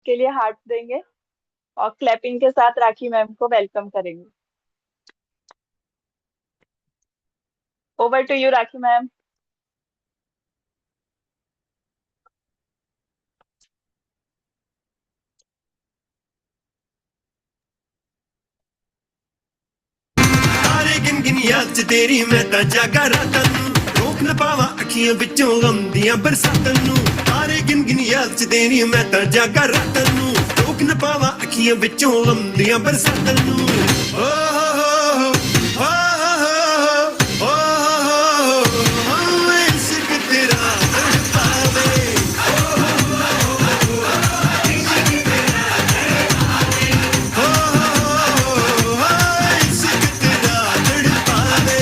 के लिए हार्ट देंगे और क्लैपिंग के साथ राखी मैम को वेलकम करेंगे। Over to you Rakhi ma'am. तारे गिन गिन याद च तेरी मैं तां जागा रातां नूं रोक न पावां अखियां विचों गम दियां बरसातां नूं तारे गिन गिन याद च तेरी मैं तां जागा रातां नूं रोक न पावां अखियां विचों गम दियां बरसातां नूं ओ हो हो हो हो इश्क तेरा तड़पावे हो इश्क तेरा तड़पावे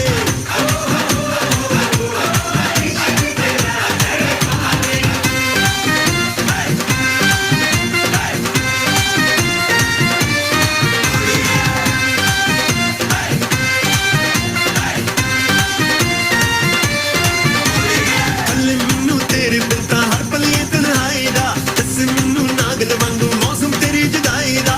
ਕੱਲ ਮੈਨੂੰ ਤੇਰੇ ਬਿਨ ਤਾਂ ਹਰ ਪਲ ਇਹ ਤਨਹਾਈ ਦਾ ਦੱਸ ਮੈਨੂੰ ਨਾਗਲ ਵਾਂਗੂ ਮੌਸਮ ਤੇਰੀ ਜੁਦਾਈ ਦਾ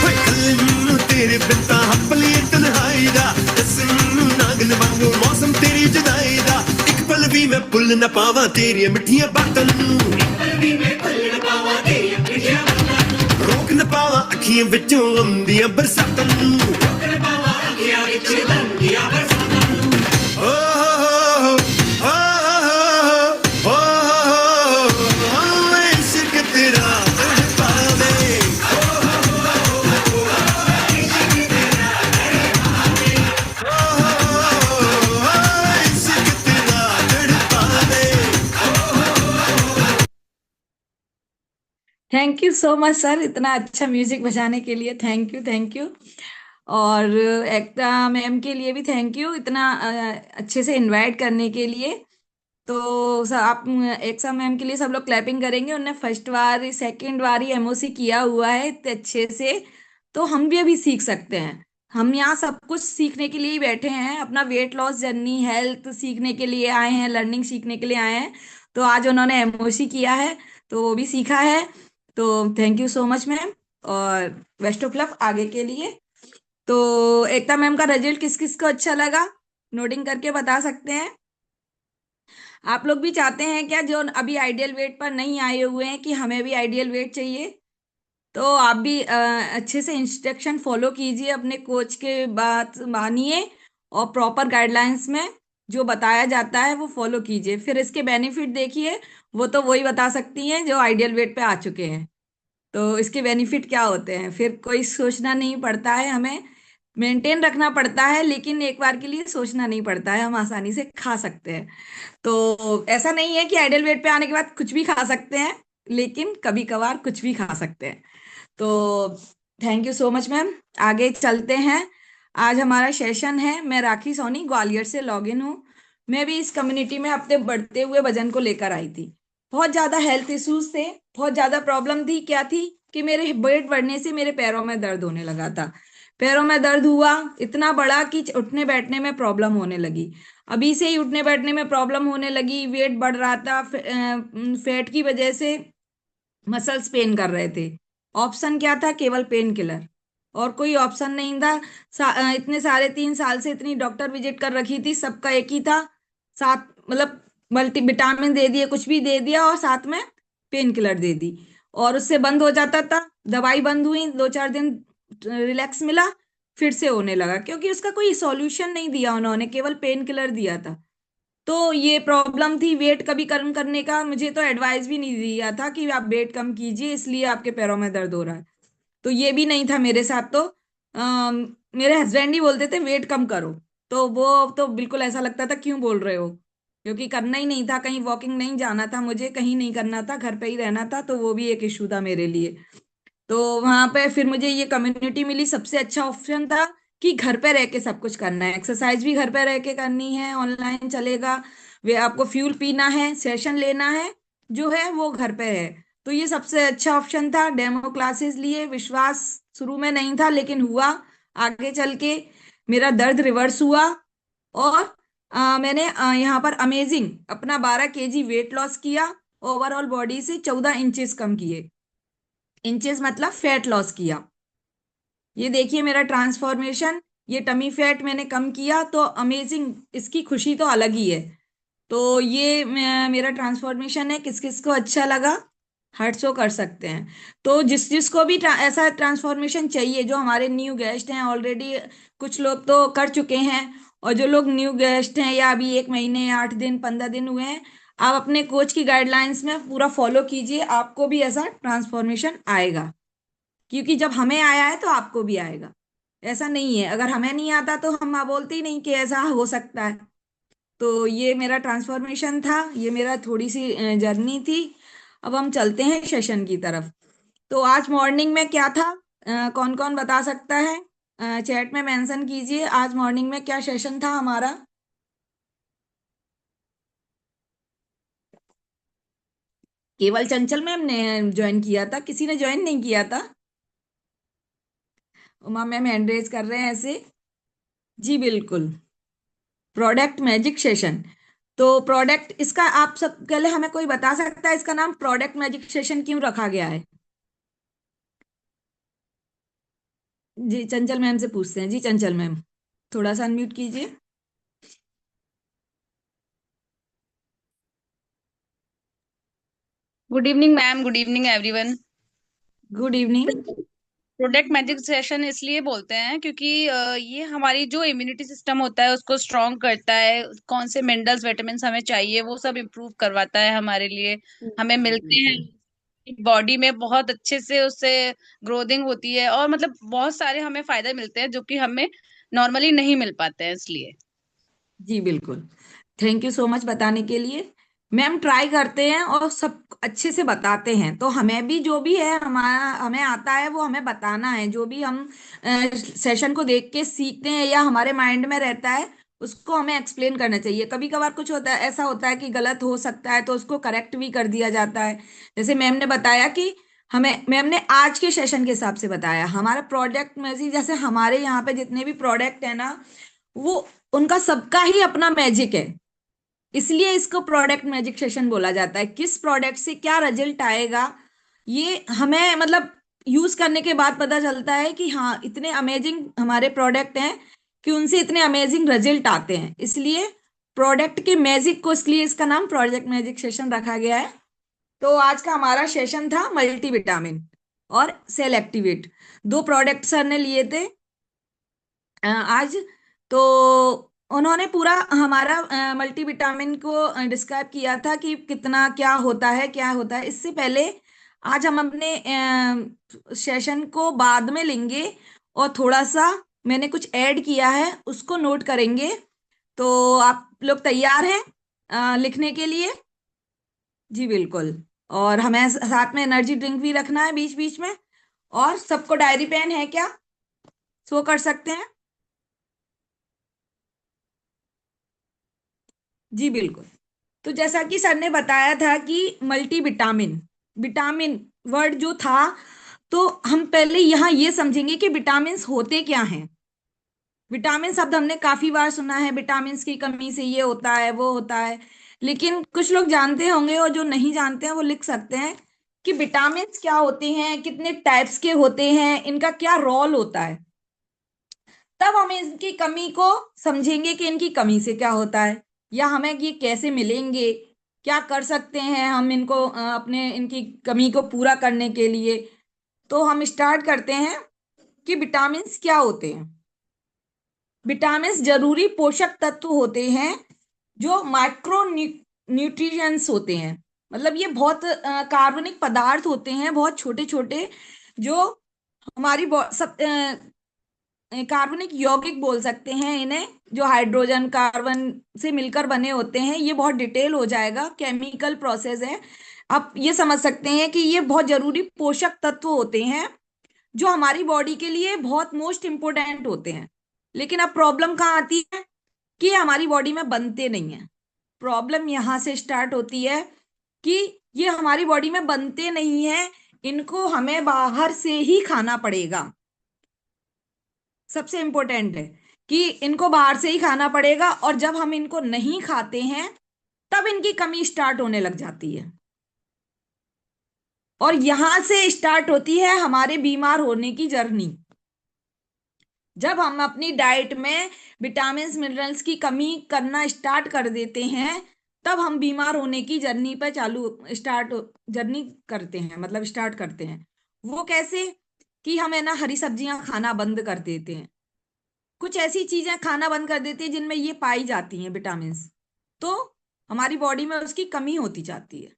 ਓਏ ਕੱਲ ਮੈਨੂੰ ਤੇਰੇ ਬਿਨ ਤਾਂ ਹਰ ਪਲ ਇਹ ਤਨਹਾਈ ਦਾ ਦੱਸ ਮੈਨੂੰ ਨਾਗਲ ਵਾਂਗੂ ਮੌਸਮ ਤੇਰੀ ਜੁਦਾਈ ਦਾ ਇੱਕ ਪਲ ਵੀ ਮੈਂ ਭੁੱਲ ਨਾ ਪਾਵਾਂ ਤੇਰੀਆਂ ਮਿੱਠੀਆਂ ਬਾਤਾਂ ਨੂੰ ਰੋਕ ਨਾ ਪਾਵਾਂ ਅੱਖੀਆਂ ਵਿੱਚੋਂ ਆਉਂਦੀਆਂ ਬਰਸਾਤਾਂ ਨੂੰ ਓ ਹੋ ਹੋ ਹੋ ਇਸ਼ਕ ਤੇਰਾ ਤੜਪਾਵੇ इश्क तेरा तड़पावे thank you so much sir, इतना अच्छा म्यूजिक बजाने के लिए। Thank you, thank you. और एकता मैम के लिए भी थैंक यू, इतना अच्छे से इनवाइट करने के लिए। तो सर आप एकता मैम के लिए सब लोग क्लैपिंग करेंगे। उन्होंने फर्स्ट बार सेकंड बार ही एमओसी किया हुआ है इतने अच्छे से, तो हम भी अभी सीख सकते हैं। हम यहाँ सब कुछ सीखने के लिए ही बैठे हैं, अपना वेट लॉस जर्नी, हेल्थ सीखने के लिए आए हैं, लर्निंग सीखने के लिए आए हैं। तो आज उन्होंने एमओसी किया है, तो वो भी सीखा है। तो thank you so much ma'am, और बेस्ट ऑफ लक आगे के लिए। तो एकता मैम का रिजल्ट किस किस को अच्छा लगा, नोटिंग करके बता सकते हैं। आप लोग भी चाहते हैं क्या, जो अभी आइडियल वेट पर नहीं आए हुए हैं, कि हमें भी आइडियल वेट चाहिए? तो आप भी अच्छे से इंस्ट्रक्शन फॉलो कीजिए, अपने कोच के बात मानिए, और प्रॉपर गाइडलाइंस में जो बताया जाता है वो फॉलो कीजिए। फिर इसके बेनिफिट देखिए, वो तो वही बता सकती हैं जो आइडियल वेट पे आ चुके हैं। तो इसके बेनिफिट क्या होते हैं, फिर कोई सोचना नहीं पड़ता है, हमें मेंटेन रखना पड़ता है, लेकिन एक बार के लिए सोचना नहीं पड़ता है, हम आसानी से खा सकते हैं। तो ऐसा नहीं है कि आइडियल वेट पे आने के बाद कुछ भी खा सकते हैं, लेकिन कभी कभार कुछ भी खा सकते हैं। तो thank you so much ma'am, आगे चलते हैं। आज हमारा सेशन है, मैं राखी सोनी ग्वालियर से लॉग इन हूँ। मैं भी इस कम्युनिटी में अपने बढ़ते हुए वजन को लेकर आई थी। बहुत ज्यादा हेल्थ इश्यूज थे, बहुत ज्यादा प्रॉब्लम थी। क्या थी कि मेरे वेट बढ़ने से मेरे पैरों में दर्द होने लगा था। पैरों में दर्द हुआ इतना बड़ा कि उठने बैठने में प्रॉब्लम होने लगी। अभी से ही उठने बैठने में प्रॉब्लम होने लगी, वेट बढ़ रहा था, फैट की वजह से मसल्स पेन कर रहे थे। ऑप्शन क्या था? केवल पेन किलर, और कोई ऑप्शन नहीं था। इतने सारे 3 साल से इतनी डॉक्टर विजिट कर रखी थी, सबका एक ही था, साथ मतलब मल्टी विटामिन दे दिए, कुछ भी दे दिया, और साथ में पेन किलर दे दी, और उससे बंद हो जाता था। दवाई बंद हुई, 2-4 दिन रिलैक्स मिला, फिर से होने लगा, क्योंकि उसका कोई सॉल्यूशन नहीं दिया उन्होंने, केवल पेन किलर दिया था। तो ये प्रॉब्लम थी वेट कभी कम करने का। मुझे तो एडवाइस भी नहीं दिया था कि आप वेट कम कीजिए, इसलिए आपके पैरों में दर्द हो रहा है। तो ये भी नहीं था मेरे साथ। तो मेरे हस्बैंड ही बोलते थे वेट कम करो, तो वो तो बिल्कुल ऐसा लगता था क्यों बोल रहे हो, क्योंकि करना ही नहीं था, कहीं वॉकिंग नहीं जाना था मुझे, कहीं नहीं करना था, घर पे ही रहना था। तो वो भी एक इशू था मेरे लिए। तो वहां पे फिर मुझे ये कम्युनिटी मिली, सबसे अच्छा ऑप्शन था कि घर पे रह के सब कुछ करना है। एक्सरसाइज भी घर पे रह के करनी है, ऑनलाइन चलेगा। वे आपको फ्यूल पीना है, सेशन लेना है, जो है वो घर पे है। तो ये सबसे अच्छा ऑप्शन था। डेमो क्लासेस लिए, विश्वास शुरू में नहीं था, लेकिन हुआ आगे चल के। मेरा दर्द रिवर्स हुआ, और मैंने यहाँ पर अमेजिंग अपना 12 केजी वेट लॉस किया, ओवरऑल बॉडी से 14 इंचेस कम किए। इंचेस मतलब फैट लॉस किया। ये देखिए मेरा ट्रांसफॉर्मेशन, ये टमी फैट मैंने कम किया, तो अमेजिंग, इसकी खुशी तो अलग ही है। तो ये मेरा ट्रांसफॉर्मेशन है। किस किस को अच्छा लगा, हार्ट शो कर सकते हैं। तो जिस जिसको भी ऐसा ट्रांसफॉर्मेशन चाहिए, जो हमारे न्यू गेस्ट हैं ऑलरेडी, कुछ लोग तो कर चुके हैं, और जो लोग न्यू गेस्ट हैं या अभी 1 महीने 8 दिन 15 दिन हुए हैं, आप अपने कोच की गाइडलाइंस में पूरा फॉलो कीजिए, आपको भी ऐसा ट्रांसफॉर्मेशन आएगा। क्योंकि जब हमें आया है तो आपको भी आएगा। ऐसा नहीं है, अगर हमें नहीं आता तो हम बोलते ही नहीं कि ऐसा हो सकता है। तो ये मेरा ट्रांसफॉर्मेशन था, ये मेरा थोड़ी सी जर्नी थी। अब हम चलते हैं सेशन की तरफ। तो आज मॉर्निंग में क्या था, कौन कौन बता सकता है? चैट में मेंशन कीजिए आज मॉर्निंग में क्या सेशन था हमारा। केवल चंचल मैम ने ज्वाइन किया था, किसी ने ज्वाइन नहीं किया था? उमा मैम हैंड रेज कर रहे हैं ऐसे। जी बिल्कुल, प्रोडक्ट मैजिक सेशन। तो प्रोडक्ट इसका, आप सब पहले हमें कोई बता सकता है इसका नाम प्रोडक्ट मैजिक सेशन क्यों रखा गया है? जी चंचल मैम से पूछते हैं। जी चंचल मैम, थोड़ा सा अनम्यूट कीजिए। Good evening ma'am, good evening everyone. Good evening. Product magic session इसलिए बोलते हैं क्योंकि ये हमारी जो इम्यूनिटी सिस्टम होता है उसको स्ट्रॉन्ग करता है। कौन से मिनरल्स विटामिन हमें चाहिए वो सब इम्प्रूव करवाता है हमारे लिए, हमें मिलते हैं। बिल्कुल। बॉडी में बहुत अच्छे से उससे ग्रोथिंग होती है, और मतलब बहुत सारे हमें फायदे मिलते हैं जो कि हमें नॉर्मली नहीं मिल पाते हैं, इसलिए। जी बिल्कुल, थैंक यू सो मच बताने के लिए। मैम ट्राई करते हैं और सब अच्छे से बताते हैं, तो हमें भी जो भी है हमारा हमें आता है वो हमें बताना है। जो भी हम सेशन को देख के सीखते हैं या हमारे माइंड में रहता है, उसको हमें एक्सप्लेन करना चाहिए। कभी कभार कुछ होता है, ऐसा होता है कि गलत हो सकता है, तो उसको करेक्ट भी कर दिया जाता है। जैसे मैम ने बताया कि हमें, मैम ने आज के सेशन के हिसाब से बताया हमारा प्रोडक्ट में से, जैसे हमारे यहाँ पे जितने भी प्रोडक्ट है ना, वो उनका सबका ही अपना मैजिक है। इसलिए इसको प्रोडक्ट मैजिक सेशन बोला जाता है। किस प्रोडक्ट से क्या रिजल्ट आएगा, ये हमें मतलब यूज करने के बाद पता चलता है कि हाँ इतने अमेजिंग हमारे प्रोडक्ट हैं कि उनसे इतने अमेजिंग रिजल्ट आते हैं। इसलिए प्रोडक्ट के मैजिक को, इसलिए इसका नाम प्रोडक्ट मैजिक सेशन रखा गया है। तो आज का हमारा सेशन था मल्टीविटामिन और सेल एक्टिवेट, दो प्रोडक्ट सर ने लिए थे आज। तो उन्होंने पूरा हमारा मल्टीविटामिन को डिस्क्राइब किया था कि कितना क्या होता है, क्या होता है। इससे पहले आज हम अपने सेशन को बाद में लेंगे, और थोड़ा सा मैंने कुछ ऐड किया है उसको नोट करेंगे। तो आप लोग तैयार हैं लिखने के लिए? जी बिल्कुल। और हमें साथ में एनर्जी ड्रिंक भी रखना है बीच बीच में। और सबको डायरी पेन है क्या, सो कर सकते हैं? जी बिल्कुल। तो जैसा कि सर ने बताया था कि मल्टी विटामिन, विटामिन वर्ड जो था, तो हम पहले यहाँ ये समझेंगे कि विटामिन होते क्या हैं। विटामिन शब्द हमने काफी बार सुना है, विटामिन की कमी से ये होता है वो होता है। लेकिन कुछ लोग जानते होंगे, और जो नहीं जानते हैं वो लिख सकते हैं कि विटामिन क्या होते हैं, कितने टाइप्स के होते हैं, इनका क्या रोल होता है। तब हम इनकी कमी को समझेंगे कि इनकी कमी से क्या होता है, या हमें ये कैसे मिलेंगे, क्या कर सकते हैं हम इनको अपने इनकी कमी को पूरा करने के लिए। तो हम स्टार्ट करते हैं कि विटामिन्स क्या होते हैं। विटामिन्स जरूरी पोषक तत्व होते हैं जो माइक्रो न्यूट्रिएंट्स होते हैं। मतलब ये बहुत कार्बनिक पदार्थ होते हैं, बहुत छोटे छोटे, जो हमारी सब कार्बनिक यौगिक बोल सकते हैं इन्हें, जो हाइड्रोजन कार्बन से मिलकर बने होते हैं। ये बहुत डिटेल हो जाएगा, केमिकल प्रोसेस है। आप ये समझ सकते हैं कि ये बहुत जरूरी पोषक तत्व होते हैं जो हमारी बॉडी के लिए बहुत मोस्ट इंपोर्टेंट होते हैं। लेकिन अब प्रॉब्लम कहाँ आती है कि ये हमारी बॉडी में बनते नहीं है। प्रॉब्लम यहाँ से स्टार्ट होती है कि ये हमारी बॉडी में बनते नहीं है, इनको हमें बाहर से ही खाना पड़ेगा। सबसे इंपॉर्टेंट है कि इनको बाहर से ही खाना पड़ेगा, और जब हम इनको नहीं खाते हैं तब इनकी कमी स्टार्ट होने लग जाती है। और यहां से स्टार्ट होती है हमारे बीमार होने की जर्नी। जब हम अपनी डाइट में विटामिन मिनरल्स की कमी करना स्टार्ट कर देते हैं, तब हम बीमार होने की जर्नी पर चालू स्टार्ट जर्नी करते हैं, मतलब स्टार्ट करते हैं। वो कैसे? कि हम है ना हरी सब्जियां खाना बंद कर देते हैं, कुछ ऐसी चीजें खाना बंद कर देते हैं जिनमें ये पाई जाती हैं विटामिन, तो हमारी बॉडी में उसकी कमी होती जाती है।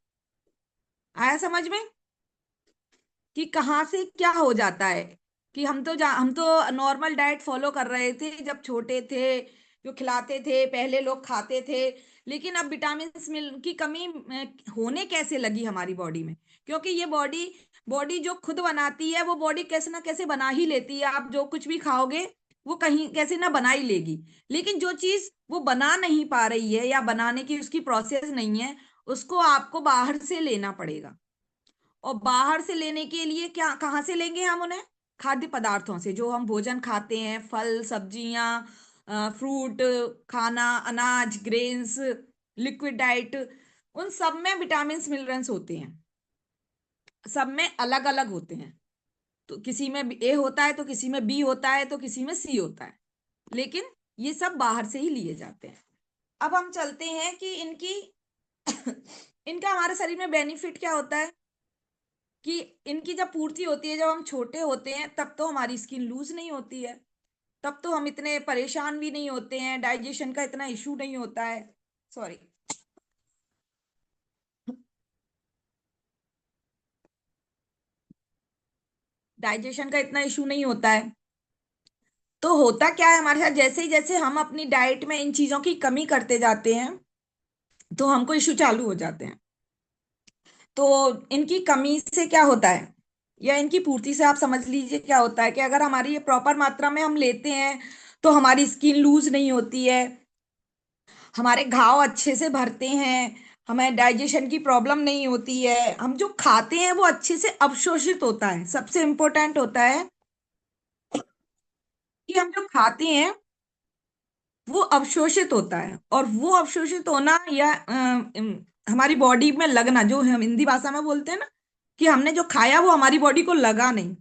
आया समझ में कि कहाँ से क्या हो जाता है? कि हम तो नॉर्मल डाइट फॉलो कर रहे थे जब छोटे थे, जो खिलाते थे पहले लोग खाते थे। लेकिन अब विटामिन मिल की कमी होने कैसे लगी हमारी बॉडी में? क्योंकि ये बॉडी बॉडी जो खुद बनाती है वो बॉडी कैसे ना कैसे बना ही लेती है। आप जो कुछ भी खाओगे वो कहीं कैसे ना बना ही लेगी। लेकिन जो चीज वो बना नहीं पा रही है या बनाने की उसकी प्रोसेस नहीं है, उसको आपको बाहर से लेना पड़ेगा। और बाहर से लेने के लिए क्या, कहाँ से लेंगे हम उन्हें? खाद्य पदार्थों से, जो हम भोजन खाते हैं, फल सब्जियां, फ्रूट, खाना, अनाज, ग्रेन्स, लिक्विड डाइट, उन सब में विटामिन मिनरल्स होते हैं। सब में अलग अलग होते हैं। तो किसी में ए होता है, तो किसी में बी होता है, तो किसी में सी होता है। लेकिन ये सब बाहर से ही लिए जाते हैं। अब हम चलते हैं कि इनकी इनका हमारे शरीर में बेनिफिट क्या होता है। कि इनकी जब पूर्ति होती है, जब हम छोटे होते हैं, तब तो हमारी स्किन लूज नहीं होती है, तब तो हम इतने परेशान भी नहीं होते हैं, डाइजेशन का इतना इशू नहीं होता है। सॉरी। डाइजेशन का इतना इशू नहीं होता है। तो होता क्या है हमारे साथ, जैसे ही जैसे हम अपनी डाइट में इन चीजों की कमी करते जाते हैं, तो हमको इशू चालू हो जाते हैं। तो इनकी कमी से क्या होता है, या इनकी पूर्ति से आप समझ लीजिए क्या होता है, कि अगर हमारी ये प्रॉपर मात्रा में हम लेते हैं, तो हमारी स्किन लूज नहीं होती है, हमारे घाव अच्छे से भरते हैं, हमें डाइजेशन की प्रॉब्लम नहीं होती है, हम जो खाते हैं वो अच्छे से अवशोषित होता है। सबसे इम्पोर्टेंट होता है कि हम जो खाते हैं वो अवशोषित होता है। और वो अवशोषित होना या हमारी बॉडी में लगना, जो हम हिंदी भाषा में बोलते हैं ना, कि हमने जो खाया वो हमारी बॉडी को लगा नहीं।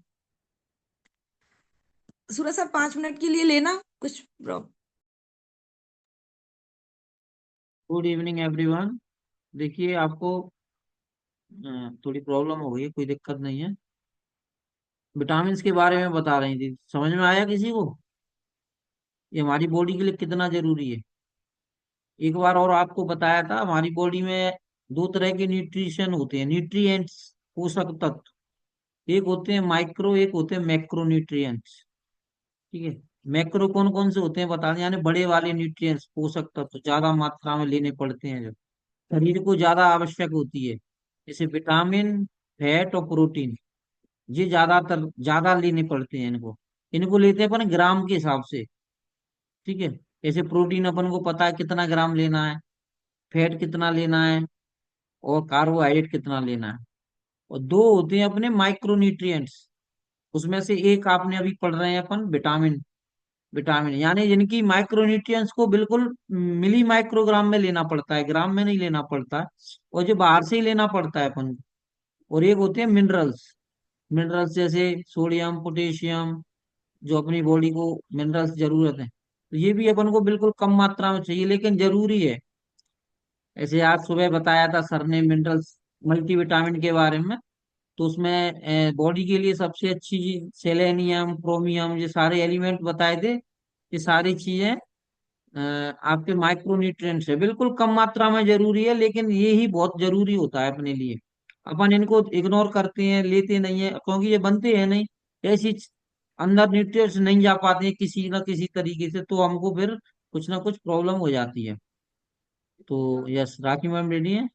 सूरज सर 5 मिनट के लिए लेना कुछ गुड इवनिंग एवरीवन। देखिए आपको थोड़ी प्रॉब्लम हो गई है, कोई दिक्कत नहीं है। विटामिन्स के बारे में बता रही थी, समझ में आया किसी को? ये हमारी बॉडी के लिए कितना जरूरी है। एक बार और आपको बताया था, हमारी बॉडी में दो तरह के न्यूट्रिशन होते हैं, न्यूट्रिएंट्स, पोषक तत्व। एक होते हैं माइक्रो, एक होते हैं मैक्रो न्यूट्रिएंट्स। ठीक है। मैक्रो कौन कौन से होते हैं बता दें, यानी बड़े वाले न्यूट्रिएंट्स, पोषक तत्व ज्यादा मात्रा में लेने पड़ते हैं, जो शरीर को ज्यादा आवश्यक होती है, जैसे विटामिन, फैट और प्रोटीन। ये ज्यादातर ज्यादा लेने पड़ते हैं इनको। इनको लेते हैं अपन ग्राम के हिसाब से। ठीक है। जैसे प्रोटीन अपन को पता है कितना ग्राम लेना है, फैट कितना लेना है, और कार्बोहाइड्रेट कितना लेना है। और दो होते हैं अपने माइक्रो न्यूट्रिएंट्स, उसमें से एक आपने अभी पढ़ रहे हैं अपन, विटामिन। विटामिन यानी जिनकी माइक्रो न्यूट्रिएंट्स को बिल्कुल मिली माइक्रोग्राम में लेना पड़ता है, ग्राम में नहीं लेना पड़ता है, और जो बाहर से ही लेना पड़ता है अपन को। और एक होते हैं मिनरल्स। मिनरल्स जैसे सोडियम, पोटेशियम, जो अपनी बॉडी को मिनरल्स जरूरत है, तो ये भी अपन को बिल्कुल कम मात्रा में चाहिए, लेकिन जरूरी है। ऐसे आज सुबह बताया था सर ने मिनरल्स, मल्टीविटामिन के बारे में। तो उसमें बॉडी के लिए सबसे अच्छी चीज सेलेनियम, क्रोमियम, ये सारे एलिमेंट बताए थे। ये सारी चीजें आपके माइक्रो न्यूट्रिएंट्स है, बिल्कुल कम मात्रा में जरूरी है, लेकिन ये ही बहुत जरूरी होता है अपने लिए। अपन इनको इग्नोर करते हैं, लेते नहीं है, क्योंकि ये बनते हैं नहीं ऐसी अंदर न्यूट्रिएंट्स नहीं जा पाते हैं किसी ना किसी तरीके से, तो हमको फिर कुछ ना कुछ प्रॉब्लम हो जाती है। तो यस, राखी मैम रेडी है?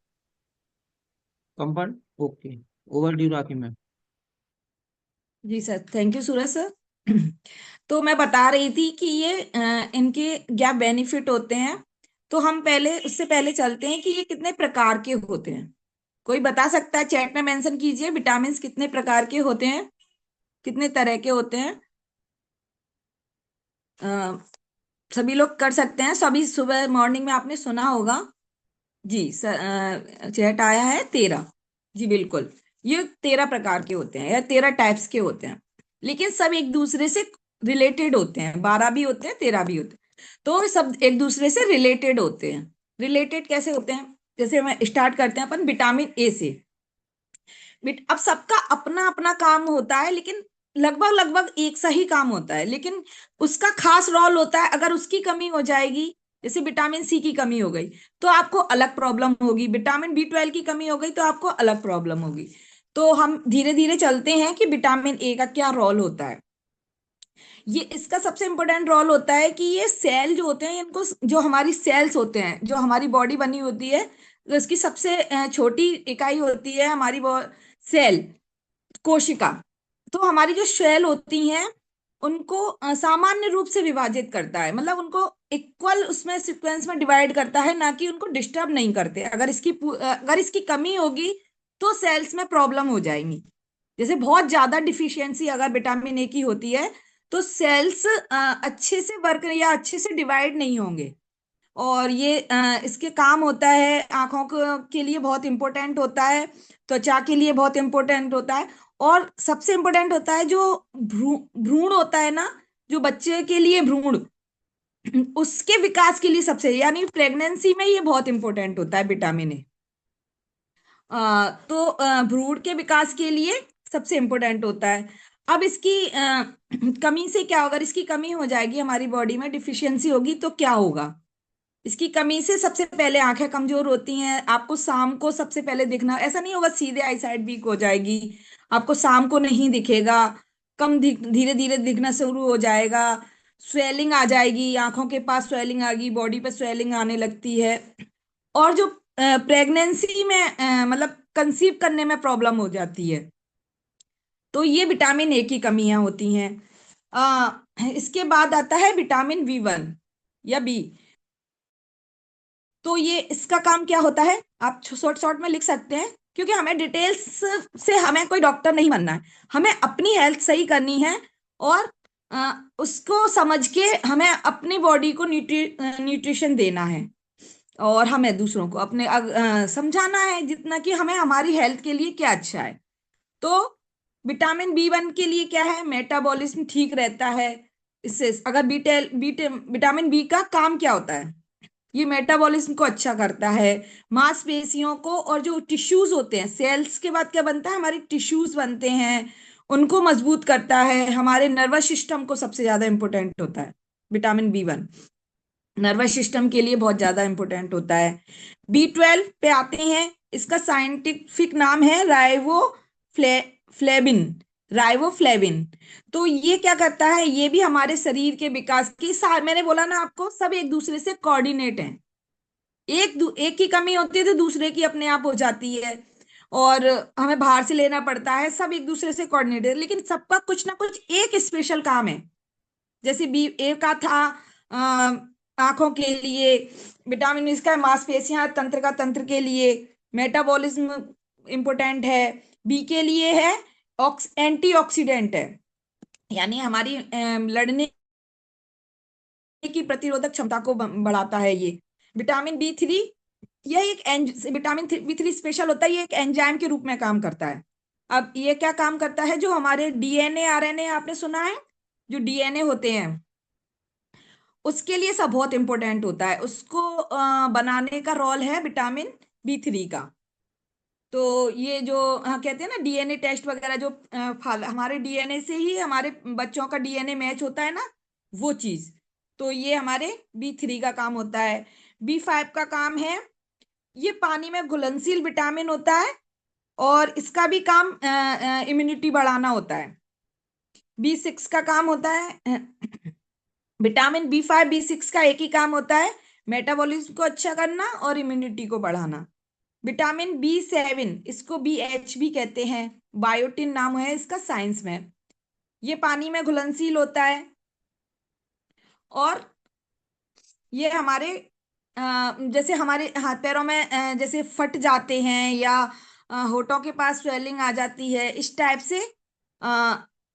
Comfort? Okay. Over to Rakhi ma'am. जी sir, thank you Suraj sir. तो मैं बता रही थी कि ये इनके क्या बेनिफिट होते हैं। तो हम पहले उससे पहले चलते हैं कि ये कितने प्रकार के होते हैं। कोई बता सकता है? चैट में मेंशन कीजिए, विटामिन कितने प्रकार के होते हैं, कितने तरह के होते हैं। अ, सभी लोग कर सकते हैं, सभी सुबह मॉर्निंग में आपने सुना होगा। जी सर, चैट आया है 13। जी बिल्कुल। ये 13 प्रकार के होते हैं या 13 टाइप्स के होते हैं, लेकिन सब एक दूसरे से रिलेटेड होते हैं। 12 भी होते हैं, 13 भी होते हैं, तो सब एक दूसरे से रिलेटेड होते हैं। रिलेटेड कैसे होते हैं? जैसे मैं स्टार्ट करते हैं अपन विटामिन ए से। अब सबका अपना अपना काम होता है, लेकिन लगभग लगभग एक सा ही काम होता है, लेकिन उसका खास रोल होता है। अगर उसकी कमी हो जाएगी, जैसे विटामिन सी की कमी हो गई तो आपको अलग प्रॉब्लम होगी, विटामिन बी 12 की कमी हो गई तो आपको अलग प्रॉब्लम होगी। तो हम धीरे धीरे चलते हैं कि विटामिन ए का क्या रोल होता है। ये इसका सबसे इंपॉर्टेंट रोल होता है कि ये सेल जो होते हैं, इनको जो हमारी सेल्स होते हैं, जो हमारी बॉडी बनी होती है, तो इसकी सबसे छोटी इकाई होती है हमारी सेल, कोशिका। तो हमारी जो सेल होती हैं उनको सामान्य रूप से विभाजित करता है, मतलब उनको इक्वल उसमें सीक्वेंस में डिवाइड करता है, ना कि उनको डिस्टर्ब नहीं करते। अगर इसकी कमी होगी तो सेल्स में प्रॉब्लम हो जाएंगी। जैसे बहुत ज्यादा डिफिशियंसी अगर विटामिन ए की होती है तो सेल्स अच्छे से वर्क या अच्छे से डिवाइड नहीं होंगे। और ये इसके काम होता है, आंखों के लिए बहुत इंपॉर्टेंट होता है, त्वचा के लिए बहुत इंपॉर्टेंट होता है, और सबसे इंपॉर्टेंट होता है जो भ्रूण होता है ना, जो बच्चे के लिए भ्रूण, उसके विकास के लिए सबसे, यानी प्रेगनेंसी में ये बहुत इंपॉर्टेंट होता है विटामिन ए। तो भ्रूण के विकास के लिए सबसे इंपॉर्टेंट होता है। अब इसकी कमी से क्या होगा? अगर इसकी कमी हो जाएगी, हमारी बॉडी में डिफिशियंसी होगी तो क्या होगा? इसकी कमी से सबसे पहले आंखें कमजोर होती हैं। आपको शाम को सबसे पहले दिखना, ऐसा नहीं होगा सीधे आई साइड वीक हो जाएगी, आपको शाम को नहीं दिखेगा, कम धीरे धीरे दिखना शुरू हो जाएगा। स्वेलिंग आ जाएगी, आंखों के पास स्वेलिंग आ गई, बॉडी पे स्वेलिंग आने लगती है। और जो प्रेगनेंसी में मतलब कंसीव करने में प्रॉब्लम हो जाती है। तो ये विटामिन ए की कमियां होती हैं। इसके बाद आता है विटामिन बी 1 या बी। तो ये इसका काम क्या होता है आप शॉर्ट शॉर्ट में लिख सकते हैं, क्योंकि हमें डिटेल्स से, हमें कोई डॉक्टर नहीं बनना है, हमें अपनी हेल्थ सही करनी है। और उसको समझ के हमें अपनी बॉडी को न्यूट्रिशन देना है, और हमें दूसरों को अपने समझाना है जितना कि हमें हमारी हेल्थ के लिए क्या अच्छा है। तो विटामिन बी 1 के लिए क्या है? मेटाबॉलिज्म ठीक रहता है इससे। अगर विटामिन बी का काम क्या होता है? ये मेटाबॉलिज्म को अच्छा करता है, मांसपेशियों को, और जो टिश्यूज होते हैं, सेल्स के बाद क्या बनता है? हमारी टिश्यूज बनते हैं, उनको मजबूत करता है। हमारे नर्वस सिस्टम को सबसे ज्यादा इंपॉर्टेंट होता है विटामिन बी 1, नर्वस सिस्टम के लिए बहुत ज्यादा इंपॉर्टेंट होता है। बी 12 पे आते हैं। इसका साइंटिफिक नाम है फ्लेविन, राइबोफ्लेविन। तो ये क्या करता है? ये भी हमारे शरीर के विकास की मैंने बोला ना आपको, सब एक दूसरे से कोऑर्डिनेट हैं। एक की कमी होती है तो दूसरे की अपने आप हो जाती है, और हमें बाहर से लेना पड़ता है। सब एक दूसरे से कोऑर्डिनेट है, लेकिन सबका कुछ ना कुछ एक स्पेशल काम है। जैसे बी ए का था आंखों के लिए, विटामिन इसका मांसपेशियां तंत्र का, तंत्र के लिए, मेटाबॉलिज्म इंपोर्टेंट है। बी के लिए है एंटीऑक्सीडेंट है, यानी हमारी लड़ने की प्रतिरोधक क्षमता को बढ़ाता है ये। विटामिन बी 3, यह विटामिन बी 3 स्पेशल होता है, ये एक एंजाइम के रूप में काम करता है। अब ये क्या काम करता है? जो हमारे डीएनए आरएनए आपने सुना है, जो डीएनए होते हैं, उसके लिए सब बहुत इंपॉर्टेंट होता है। उसको बनाने का रोल है विटामिन बी 3 का। तो ये जो कहते हैं ना डीएनए टेस्ट वगैरह, जो हमारे डीएनए से ही हमारे बच्चों का डीएनए मैच होता है ना, वो चीज। तो ये हमारे बी 3 का काम होता है। बी 5 का काम है, ये पानी में घुलनशील विटामिन होता है, और इसका भी काम इम्यूनिटी बढ़ाना होता है। बी 6 का काम होता है विटामिन बी 5 बी 6 का एक ही काम होता है, मेटाबॉलिज्म को अच्छा करना और इम्यूनिटी को बढ़ाना। विटामिन बी 7, इसको BH भी कहते हैं, बायोटिन नाम है इसका साइंस में। ये पानी में घुलनशील होता है, और ये हमारे जैसे हमारे हाथ पैरों में जैसे फट जाते हैं, या होठों के पास स्वेलिंग आ जाती है, इस टाइप से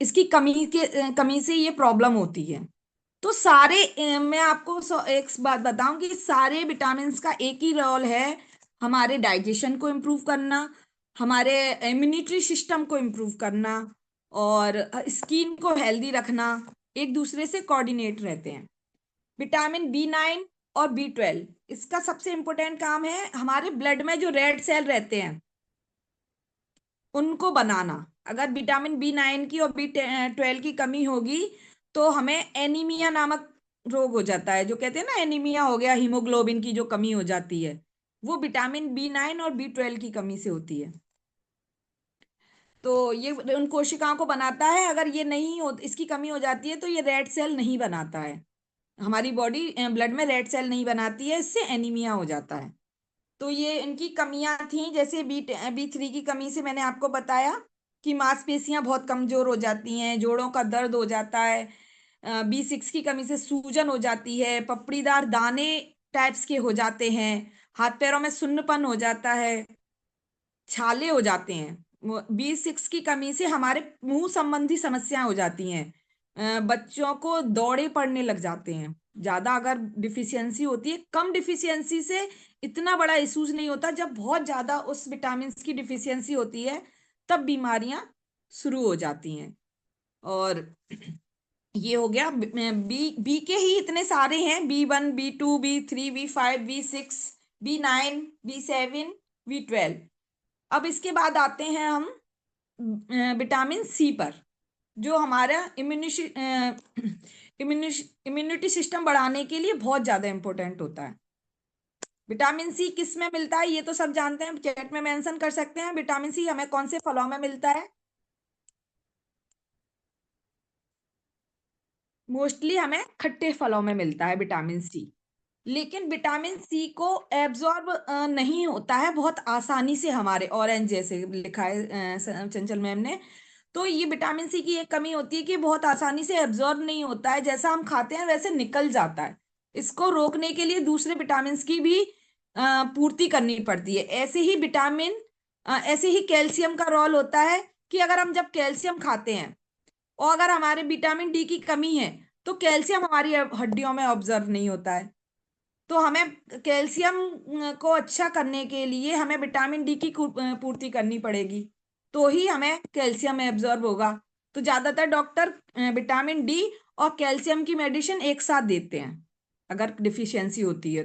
इसकी कमी से ये प्रॉब्लम होती है। तो सारे मैं आपको एक बात बताऊं कि सारे विटामिन्स का एक ही रोल है, हमारे डाइजेशन को इम्प्रूव करना, हमारे इम्यूनिटी सिस्टम को इम्प्रूव करना और स्किन को हेल्दी रखना एक दूसरे से कोऑर्डिनेट रहते हैं। विटामिन B9 और B12 इसका सबसे इम्पोर्टेंट काम है हमारे ब्लड में जो रेड सेल रहते हैं उनको बनाना। अगर विटामिन B9 की और B12 की कमी होगी तो हमें एनीमिया नामक रोग हो जाता है, जो कहते हैं ना एनीमिया हो गया, हीमोग्लोबिन की जो कमी हो जाती है, वो विटामिन B9 और B12 की कमी से होती है। तो ये उन कोशिकाओं को बनाता है। अगर ये नहीं हो, इसकी कमी हो जाती है तो ये रेड सेल नहीं बनाता है, हमारी बॉडी ब्लड में रेड सेल नहीं बनाती है, इससे एनीमिया हो जाता है। तो ये इनकी कमियां थी। जैसे B3 की कमी से मैंने आपको बताया कि मांसपेशियां बहुत कमजोर हो जाती हैं, जोड़ों का दर्द हो जाता है। B6 की कमी से सूजन हो जाती है, पपड़ीदार दाने टाइप्स के हो जाते हैं, हाथ पैरों में सुन्नपन हो जाता है, छाले हो जाते हैं। B6 की कमी से हमारे मुंह संबंधी समस्याएं हो जाती हैं। बच्चों को दौड़े पड़ने लग जाते हैं ज्यादा अगर डिफिशियंसी होती है। कम डिफिशियंसी से इतना बड़ा इश्यूज नहीं होता, जब बहुत ज्यादा उस विटामिन की डिफिशियंसी होती है तब बीमारियां शुरू हो जाती हैं। और ये हो गया बी के ही इतने सारे हैं, B1 B2 B3 B5 B6 B9 B7 B12। अब इसके बाद आते हैं हम विटामिन सी पर, जो हमारा इम्यूनिटी सिस्टम बढ़ाने के लिए बहुत ज्यादा इंपॉर्टेंट होता है। विटामिन सी किस में मिलता है ये तो सब जानते हैं, चैट में मेंशन कर सकते हैं। विटामिन सी हमें कौन से फलों में मिलता है? मोस्टली हमें खट्टे फलों में मिलता है विटामिन सी। लेकिन विटामिन सी को एब्जॉर्ब नहीं होता है बहुत आसानी से हमारे, ऑरेंज जैसे लिखा है चंचल मैम ने। तो ये विटामिन सी की एक कमी होती है कि बहुत आसानी से एब्जॉर्ब नहीं होता है, जैसा हम खाते हैं वैसे निकल जाता है। इसको रोकने के लिए दूसरे विटामिन की भी पूर्ति करनी पड़ती है। ऐसे ही कैल्शियम का रोल होता है कि अगर हम जब कैल्शियम खाते हैं और अगर हमारे विटामिन डी की कमी है तो कैल्शियम हमारी हड्डियों में ऑब्जर्व नहीं होता है। तो हमें कैल्शियम को अच्छा करने के लिए हमें विटामिन डी की पूर्ति करनी पड़ेगी, तो ही हमें कैल्शियम एब्जॉर्ब होगा। तो ज्यादातर डॉक्टर विटामिन डी और कैल्शियम की मेडिसिन एक साथ देते हैं अगर डिफिशियंसी होती है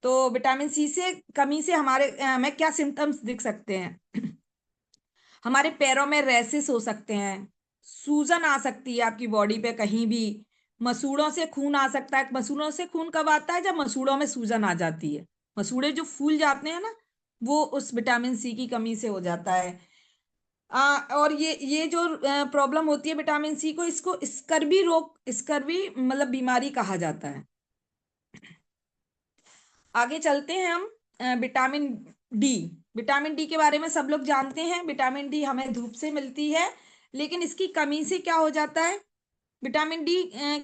तो विटामिन सी से कमी से हमें क्या सिम्टम्स दिख सकते हैं? हमारे पैरों में रैसेस हो सकते हैं, सूजन आ सकती है आपकी बॉडी पे कहीं भी, मसूड़ों से खून आ सकता है। मसूड़ों से खून कब आता है? जब मसूड़ों में सूजन आ जाती है। मसूड़े जो फूल जाते हैं ना, वो उस विटामिन सी की कमी से हो जाता है। और ये जो प्रॉब्लम होती है विटामिन सी को, इसको स्कर्वी मतलब बीमारी कहा जाता है। आगे चलते हैं हम विटामिन डी। विटामिन डी के बारे में सब लोग जानते हैं, विटामिन डी हमें धूप से मिलती है। लेकिन इसकी कमी से क्या हो जाता है? विटामिन डी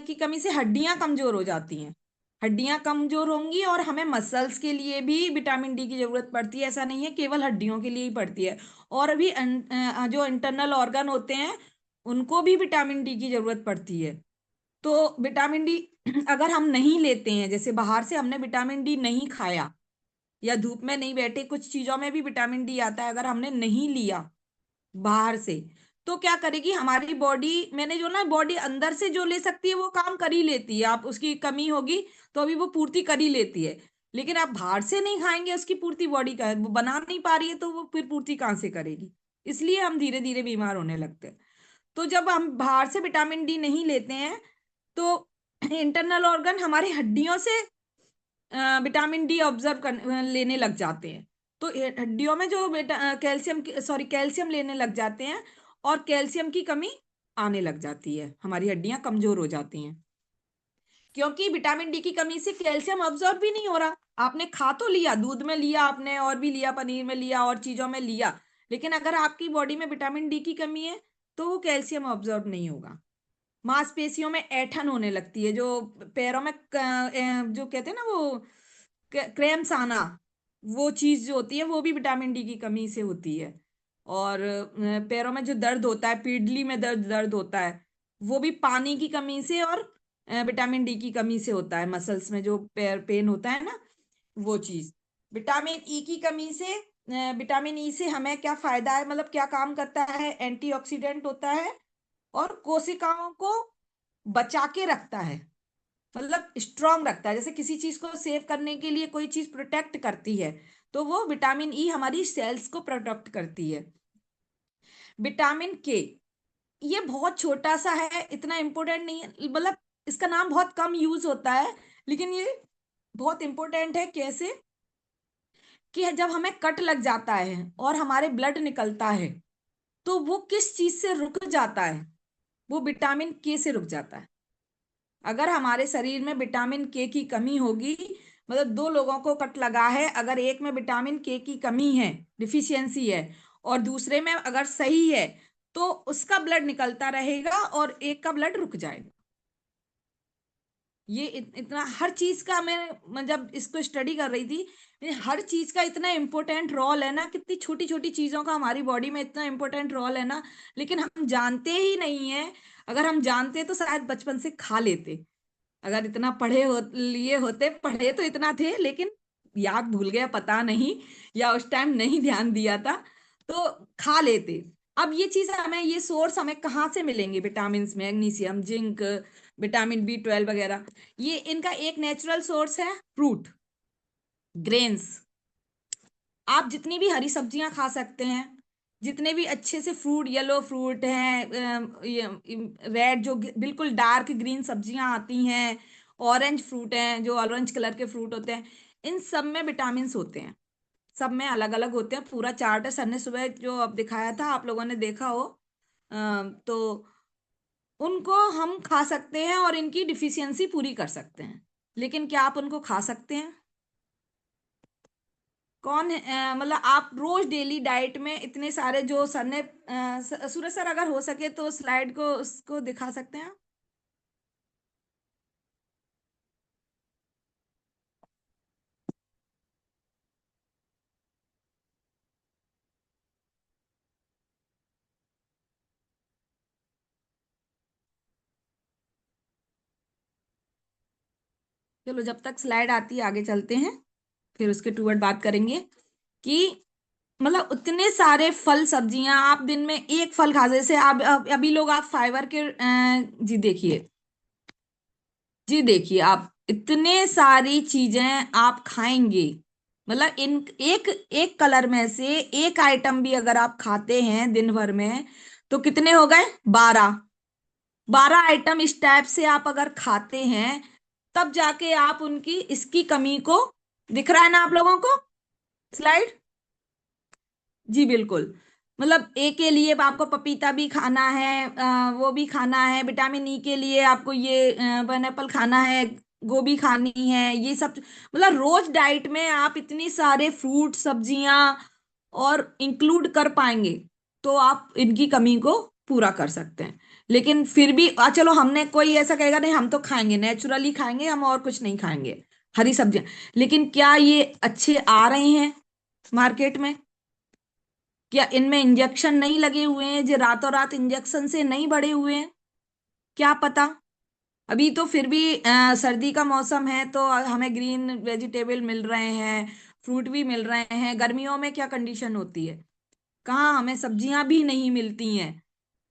की कमी से हड्डियां कमजोर हो जाती हैं। हड्डियां कमजोर होंगी और हमें मसल्स के लिए भी विटामिन डी की जरूरत पड़ती है। ऐसा नहीं है केवल हड्डियों के लिए ही पड़ती है, और भी जो इंटरनल ऑर्गन होते हैं उनको भी विटामिन डी की जरूरत पड़ती है। तो विटामिन डी अगर हम नहीं लेते हैं, जैसे बाहर से हमने विटामिन डी नहीं खाया या धूप में नहीं बैठे, कुछ चीजों में भी विटामिन डी आता है, अगर हमने नहीं लिया बाहर से, तो क्या करेगी हमारी बॉडी, मैंने जो ना बॉडी अंदर से जो ले सकती है वो काम कर ही लेती है। आप उसकी कमी होगी तो अभी वो पूर्ति कर ही लेती है। लेकिन आप बाहर से नहीं खाएंगे, उसकी पूर्ति बॉडी का वो बना नहीं पा रही है, तो वो फिर पूर्ति कहाँ से करेगी? इसलिए हम धीरे धीरे बीमार होने लगते हैं। तो जब हम बाहर से विटामिन डी नहीं लेते हैं तो इंटरनल ऑर्गन हमारी हड्डियों से विटामिन डी ऑब्जर्व कर लेने लग जाते हैं। तो हड्डियों में जो कैल्शियम लेने लग जाते हैं और कैल्शियम की कमी आने लग जाती है, हमारी हड्डियां कमजोर हो जाती हैं। क्योंकि विटामिन डी की कमी से कैल्शियम ऑब्जर्व भी नहीं हो रहा। आपने खा तो लिया, दूध में लिया आपने, और भी लिया, पनीर में लिया और चीजों में लिया, लेकिन अगर आपकी बॉडी में विटामिन डी की कमी है तो वो कैल्शियम ऑब्जर्व नहीं होगा। मांसपेशियों में ऐंठन होने लगती है, जो पैरों में जो कहते हैं ना वो क्रैम्स आना, वो चीज जो होती है वो भी विटामिन डी की कमी से होती है। और पैरों में जो दर्द होता है, पीडली में दर्द दर्द होता है, वो भी पानी की कमी से और विटामिन डी की कमी से होता है। मसल्स में जो पैर पेन होता है ना, वो चीज। विटामिन ई की कमी से विटामिन ई से हमें क्या फायदा है, मतलब क्या काम करता है, एंटीऑक्सीडेंट होता है और कोशिकाओं को बचा के रखता है, मतलब स्ट्रांग रखता है। जैसे किसी चीज को सेव करने के लिए कोई चीज प्रोटेक्ट करती है, तो वो विटामिन ई हमारी सेल्स को प्रोटेक्ट करती है। विटामिन के, ये बहुत छोटा सा है, इतना इंपॉर्टेंट नहीं है, मतलब इसका नाम बहुत कम यूज होता है, लेकिन ये बहुत इंपॉर्टेंट है। कैसे कि जब हमें कट लग जाता है और हमारे ब्लड निकलता है, तो वो किस चीज से रुक जाता है, वो विटामिन के से रुक जाता है। अगर हमारे शरीर में विटामिन के की कमी होगी, मतलब दो लोगों को कट लगा है, अगर एक में विटामिन के की कमी है, डिफिशियंसी है, और दूसरे में अगर सही है, तो उसका ब्लड निकलता रहेगा और एक का ब्लड रुक जाएगा। ये इतना हर चीज का, मैं जब इसको स्टडी कर रही थी, हर चीज का इतना इम्पोर्टेंट रोल है ना, कितनी छोटी छोटी चीजों का हमारी बॉडी में इतना इम्पोर्टेंट रोल है ना, लेकिन हम जानते ही नहीं है। अगर हम जानते तो शायद बचपन से खा लेते, अगर इतना लिए होते, पढ़े तो इतना थे, लेकिन याद भूल गया, पता नहीं, या उस टाइम नहीं ध्यान दिया था, तो खा लेते। अब ये चीज हमें, ये सोर्स हमें कहाँ से मिलेंगे, vitamin, magnesium, zinc, vitamin B 12 वगैरह, ये इनका एक नेचुरल सोर्स है फ्रूट, ग्रेन्स। आप जितनी भी हरी सब्जियां खा सकते हैं, जितने भी अच्छे से फ्रूट, येलो फ्रूट हैं, रेड जो बिल्कुल डार्क ग्रीन सब्जियां आती हैं, ऑरेंज फ्रूट हैं जो ऑरेंज कलर के फ्रूट होते हैं, इन सब में विटामिन होते हैं। सब में अलग अलग होते हैं, पूरा चार्ट है, सर ने सुबह जो अब दिखाया था, आप लोगों ने देखा हो। तो उनको हम खा सकते हैं और इनकी डिफिशियंसी पूरी कर सकते हैं। लेकिन क्या आप उनको खा सकते हैं? कौन है, मतलब आप रोज डेली डाइट में इतने सारे जो सर ने, सूरज सर अगर हो सके तो स्लाइड को उसको दिखा सकते हैं आप? चलो, जब तक स्लाइड आती है आगे चलते हैं, फिर उसके टूवर्ड बात करेंगे कि मतलब उतने सारे फल सब्जियां आप दिन में एक फल खा, जैसे आप अभी लोग आप फाइबर के जी देखिए, जी देखिए, आप इतने सारी चीजें आप खाएंगे, मतलब इन एक एक कलर में से एक आइटम भी अगर आप खाते हैं दिन भर में, तो कितने हो गए? 12। 12 आइटम इस टाइप से आप अगर खाते हैं, तब जाके आप उनकी, इसकी कमी को, दिख रहा है ना आप लोगों को स्लाइड? जी बिल्कुल। मतलब ए के लिए आपको पपीता भी खाना है, वो भी खाना है, विटामिन ई के लिए आपको ये पाइनएप्पल खाना है, गोभी खानी है, ये सब, मतलब रोज डाइट में आप इतनी सारे फ्रूट सब्जियां और इंक्लूड कर पाएंगे, तो आप इनकी कमी को पूरा कर सकते हैं। लेकिन फिर भी चलो, हमने, कोई ऐसा कहेगा नहीं हम तो खाएंगे, नेचुरली खाएंगे हम और कुछ नहीं खाएंगे, हरी सब्जियां, लेकिन क्या ये अच्छे आ रहे हैं मार्केट में? क्या इनमें इंजेक्शन नहीं लगे हुए हैं, जो रातों रात इंजेक्शन से नहीं बढ़े हुए हैं? क्या पता। अभी तो फिर भी सर्दी का मौसम है, तो हमें ग्रीन वेजिटेबल मिल रहे हैं, फ्रूट भी मिल रहे हैं। गर्मियों में क्या कंडीशन होती है, कहाँ हमें सब्जियां भी नहीं मिलती हैं,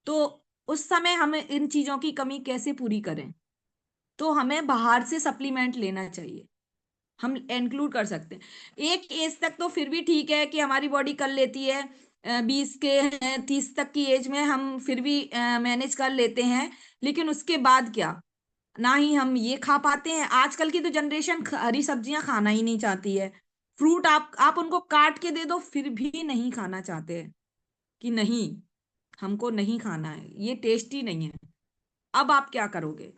तो उस समय हमें इन चीजों की कमी कैसे पूरी करें? तो हमें बाहर से सप्लीमेंट लेना चाहिए, हम इंक्लूड कर सकते हैं। एक एज तक तो फिर भी ठीक है कि हमारी बॉडी कर लेती है, 20 के 30 तक की एज में हम फिर भी मैनेज कर लेते हैं, लेकिन उसके बाद क्या, ना ही हम ये खा पाते हैं। आजकल की तो जनरेशन हरी सब्जियां खाना ही नहीं चाहती है। फ्रूट आप उनको काट के दे दो, फिर भी नहीं खाना चाहते हैं, कि नहीं, हमको नहीं खाना है, ये टेस्टी नहीं है। अब आप क्या करोगे?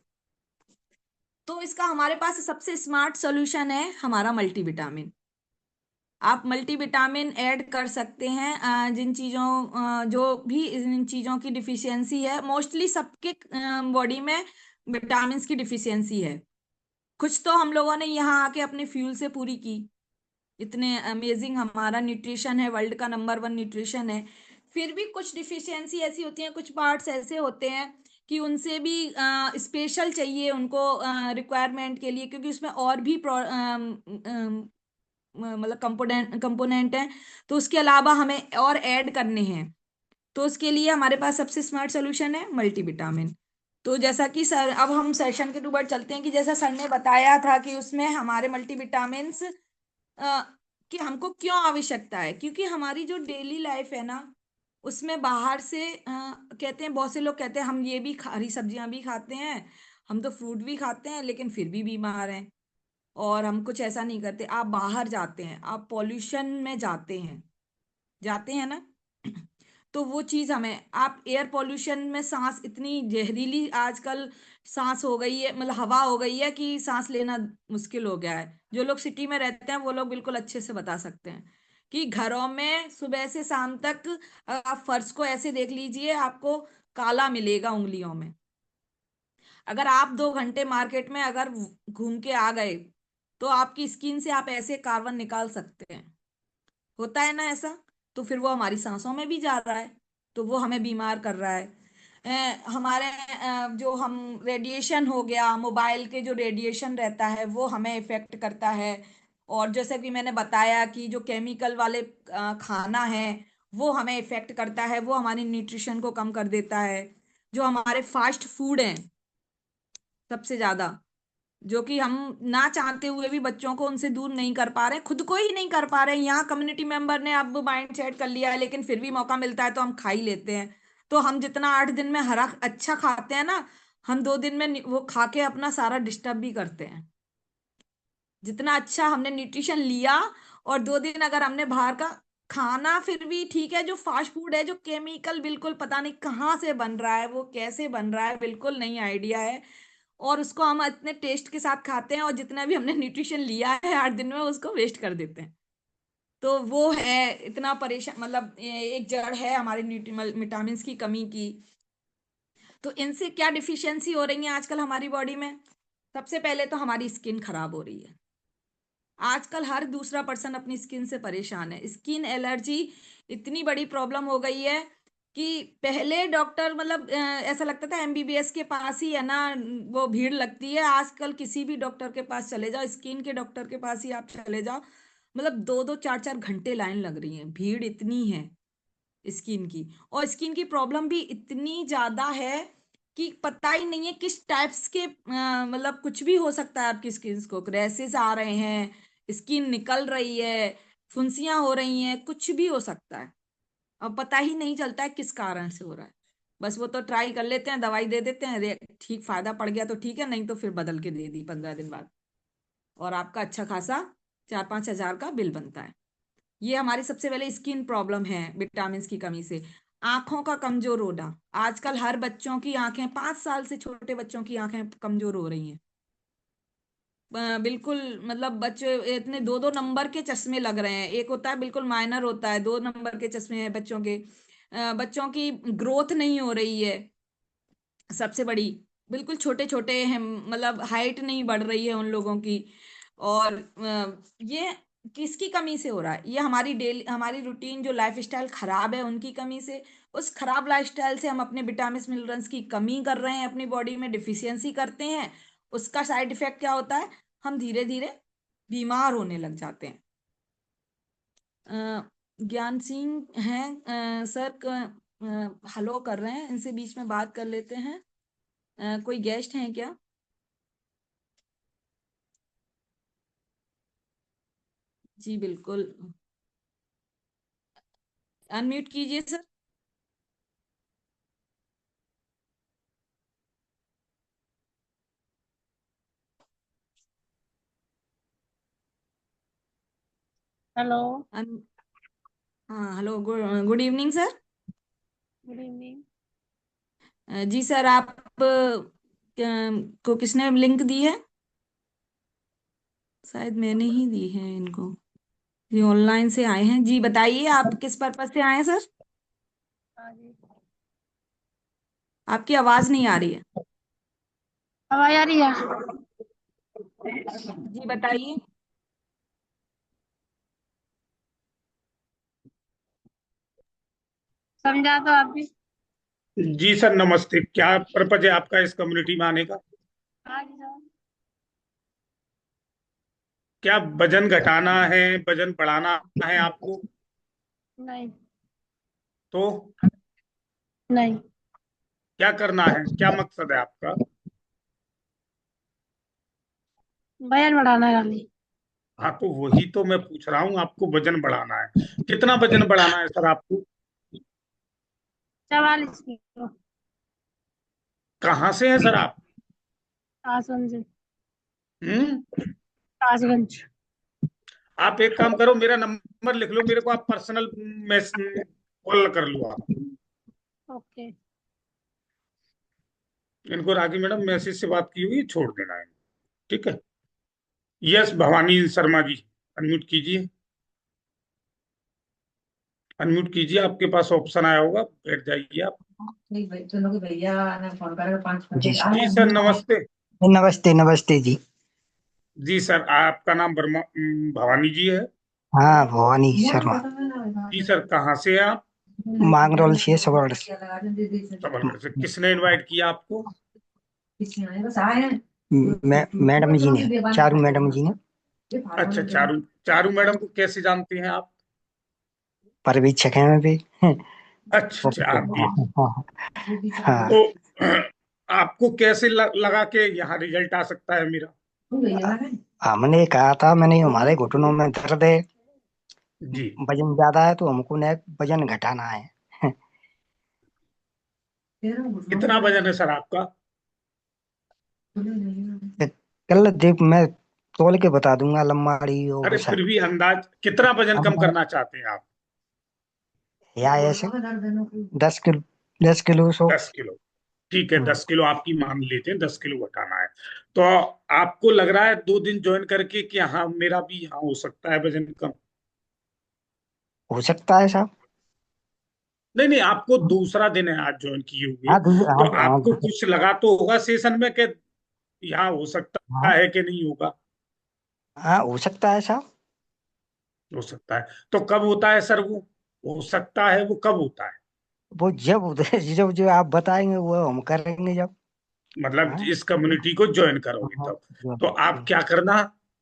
तो इसका हमारे पास सबसे स्मार्ट सॉल्यूशन है हमारा मल्टीविटामिन। आप मल्टीविटामिन ऐड कर सकते हैं, जिन चीज़ों, जो भी इन चीज़ों की डिफिशियंसी है, मोस्टली सबके बॉडी में विटामिन की डिफिशियंसी है। कुछ तो हम लोगों ने यहाँ आके अपने फ्यूल से पूरी की, इतने अमेजिंग हमारा न्यूट्रिशन है, वर्ल्ड का नंबर 1 न्यूट्रिशन है, फिर भी कुछ डिफिशियंसी ऐसी होती है, कुछ पार्ट्स ऐसे होते हैं कि उनसे भी स्पेशल चाहिए उनको रिक्वायरमेंट के लिए, क्योंकि उसमें और भी मतलब कंपोनेंट कंपोनेंट हैं, तो उसके अलावा हमें और ऐड करने हैं। तो उसके लिए हमारे पास सबसे स्मार्ट सोल्यूशन है मल्टीविटामिन। तो जैसा कि सर, अब हम सेशन के ऊपर चलते हैं कि जैसा सर ने बताया था कि उसमें हमारे मल्टीविटामिन्स कि हमको क्यों आवश्यकता है, क्योंकि हमारी जो डेली लाइफ है ना, उसमें बाहर से कहते हैं, बहुत से लोग कहते हैं हम ये भी हरी सब्जियां भी खाते हैं, हम तो फ्रूट भी खाते हैं, लेकिन फिर भी बीमार हैं। और हम कुछ ऐसा नहीं करते। आप बाहर जाते हैं, आप पॉल्यूशन में जाते हैं ना, तो वो चीज हमें, आप एयर पॉल्यूशन में सांस, इतनी जहरीली आजकल सांस हो गई है, मतलब हवा हो गई है कि सांस लेना मुश्किल हो गया है। जो लोग सिटी में रहते हैं वो लोग बिल्कुल अच्छे से बता सकते हैं कि घरों में सुबह से शाम तक आप फर्श को ऐसे देख लीजिए, आपको काला मिलेगा उंगलियों में। अगर आप 2 घंटे मार्केट में अगर घूम के आ गए, तो आपकी स्किन से आप ऐसे कार्बन निकाल सकते हैं। होता है ना ऐसा। तो फिर वो हमारी सांसों में भी जा रहा है, तो वो हमें बीमार कर रहा है। हमारे जो हम रेडिएशन हो गया, मोबाइल के जो रेडिएशन रहता है वो हमें इफेक्ट करता है। और जैसे कि मैंने बताया कि जो केमिकल वाले खाना है वो हमें इफेक्ट करता है, वो हमारी न्यूट्रिशन को कम कर देता है। जो हमारे फास्ट फूड हैं सबसे ज्यादा, जो कि हम ना चाहते हुए भी बच्चों को उनसे दूर नहीं कर पा रहे, खुद को ही नहीं कर पा रहे हैं। यहाँ कम्युनिटी मेंबर ने अब माइंड सेट कर लिया है, लेकिन फिर भी मौका मिलता है तो हम खा ही लेते हैं। तो हम जितना 8 दिन में हरा अच्छा खाते हैं ना, हम 2 दिन में वो खा के अपना सारा डिस्टर्ब भी करते हैं। जितना अच्छा हमने न्यूट्रिशन लिया, और 2 दिन अगर हमने बाहर का खाना, फिर भी ठीक है, जो फास्ट फूड है, जो केमिकल बिल्कुल पता नहीं कहाँ से बन रहा है, वो कैसे बन रहा है, बिल्कुल नहीं आइडिया है। और उसको हम इतने टेस्ट के साथ खाते हैं, और जितना भी हमने न्यूट्रिशन लिया है 8 दिन में, उसको वेस्ट कर देते हैं। तो वो है इतना परेशान, मतलब ये एक जड़ है हमारे विटामिन की कमी की। तो इनसे क्या डिफिशियंसी हो रही है आजकल हमारी बॉडी में? सबसे पहले तो हमारी स्किन खराब हो रही है। आजकल हर दूसरा पर्सन अपनी स्किन से परेशान है। स्किन एलर्जी इतनी बड़ी प्रॉब्लम हो गई है कि पहले डॉक्टर, मतलब ऐसा लगता था एमबीबीएस के पास ही है ना वो भीड़ लगती है। आजकल किसी भी डॉक्टर के पास चले जाओ, स्किन के डॉक्टर के पास ही आप चले जाओ, मतलब 2-2 4-4 घंटे लाइन लग रही है, भीड़ इतनी है स्किन की। और स्किन की प्रॉब्लम भी इतनी ज्यादा है कि पता ही नहीं है किस टाइप्स के, मतलब कुछ भी हो सकता है। आपकी स्किन को रैसेस आ रहे हैं, स्किन निकल रही है, फुंसियां हो रही हैं, कुछ भी हो सकता है। अब पता ही नहीं चलता है किस कारण से हो रहा है। बस वो तो ट्राई कर लेते हैं, दवाई दे देते हैं, ठीक फायदा पड़ गया तो ठीक है, नहीं तो फिर बदल के दे दी 15 दिन बाद, और आपका अच्छा खासा 4-5 हजार का बिल बनता है। ये हमारी सबसे पहले स्किन प्रॉब्लम है विटामिन की कमी से। आंखों का कमजोर होना, आजकल हर बच्चों की आंखें, 5 साल से छोटे बच्चों की आंखें कमजोर हो रही हैं। बिल्कुल, मतलब बच्चे इतने 2-2 नंबर के चश्मे लग रहे हैं। एक होता है बिल्कुल माइनर, होता है 2 नंबर के चश्मे हैं बच्चों के। बच्चों की ग्रोथ नहीं हो रही है सबसे बड़ी, बिल्कुल छोटे छोटे हैं, मतलब हाइट नहीं बढ़ रही है उन लोगों की। और ये किसकी कमी से हो रहा है? ये हमारी डेली, हमारी रूटीन जो लाइफस्टाइल खराब है उनकी कमी से। उस खराब लाइफस्टाइल से हम अपने विटामिन मिनरल्स की कमी कर रहे हैं, अपनी बॉडी में डिफिशियंसी करते हैं। उसका साइड इफेक्ट क्या होता है? हम धीरे धीरे बीमार होने लग जाते हैं। ज्ञान सिंह हैं सर, हेलो कर रहे हैं, इनसे बीच में बात कर लेते हैं। कोई गेस्ट हैं क्या? जी बिल्कुल, अनम्यूट कीजिए सर। हेलो। अन, हाँ hello, good evening sir. Good evening. जी सर, आप को किसने लिंक दी है? शायद मैंने ही दी है इनको। जी ऑनलाइन से आए हैं, जी बताइए आप किस पर्पज से आए हैं सर? हाँ जी। आपकी आवाज नहीं आ रही है। आवाज आ रही है? जी बताइए। समझा तो आप भी। जी सर, नमस्ते। क्या पर्पज है आपका इस कम्युनिटी में आने का? हाँ जी सर। क्या वजन घटाना है, वजन बढ़ाना है आपको? नहीं। तो नहीं। क्या करना है, क्या मकसद है आपका? वजन बढ़ाना है खाली। हाँ, तो वही तो मैं पूछ रहा हूँ, आपको वजन बढ़ाना है। कितना वजन बढ़ाना है सर आपको? 44 किलो। कहाँ से है सर आप? कासगंज से। हम्म। कासगंज। आप एक काम करो, मेरा नंबर लिख लो, मेरे को आप पर्सनल मैसेज कॉल कर लो आप। ओके। इनको रागी मैडम मैसेज से बात की हुई, छोड़ देना है। ठीक है। यस भवानी शर्मा जी, अनम्यूट कीजिए। अनम्यूट कीजिए, आपके पास ऑप्शन आया होगा, बैठ जाइए आप। नहीं भाई, चलो कि भैया ने फोन करेगा 5 बजे। जी सर। जी सर नमस्ते। नमस्ते नमस्ते जी। जी सर, आपका नाम भवानी जी है? हाँ, भवानी शर्मा। जी सर, कहाँ से हैं आप? मांगरोल से सवर्ण से। सबलगढ़ से। किसने इनवाइट किया आपको? मैडम जी ने, चारू मैडम जी ने। अच्छा, चारू। चारू मैडम को कैसे जानते हैं आप? पर्यवेक्षक हैं वे। अच्छा अच्छा, आप भी। हाँ। तो आपको कैसे लगा कि यहाँ रिजल्ट आ सकता है मेरा? हमने कहा था, मैंने हमारे घुटनों में दर्द है, जी। वजन ज्यादा है, तो हमको ने वजन घटाना है। कितना वजन है सर आपका? कल देख, मैं तोल के बता दूंगा, लंबाड़ी अरे और फिर भी अंदाज कितना वजन कम हम करना चाहते हैं आप? या ऐसे 10 किलो, 10 किलो सो। 10 किलो। ठीक है, 10 किलो आपकी मान लेते हैं, 10 किलो घटाना है। तो आपको लग रहा है 2 दिन ज्वाइन करके कि हाँ मेरा भी यहाँ हो सकता है वजन कम? हो सकता है साहब। नहीं नहीं, आपको दूसरा दिन है आज ज्वाइन किए हुए। हाँ तो हाँ आपको हाँ कुछ लगा तो होगा सेशन में कि यहाँ हो सकता हाँ है कि नहीं होगा? हाँ, हो सकता है साहब। हो सकता है। तो कब होता है सर वो? हो सकता है वो कब होता है? वो जब जब जो आप बताएंगे वो हम करेंगे जब। मतलब हाँ इस कम्युनिटी को ज्वाइन करोगे हाँ तब। तो आप क्या करना,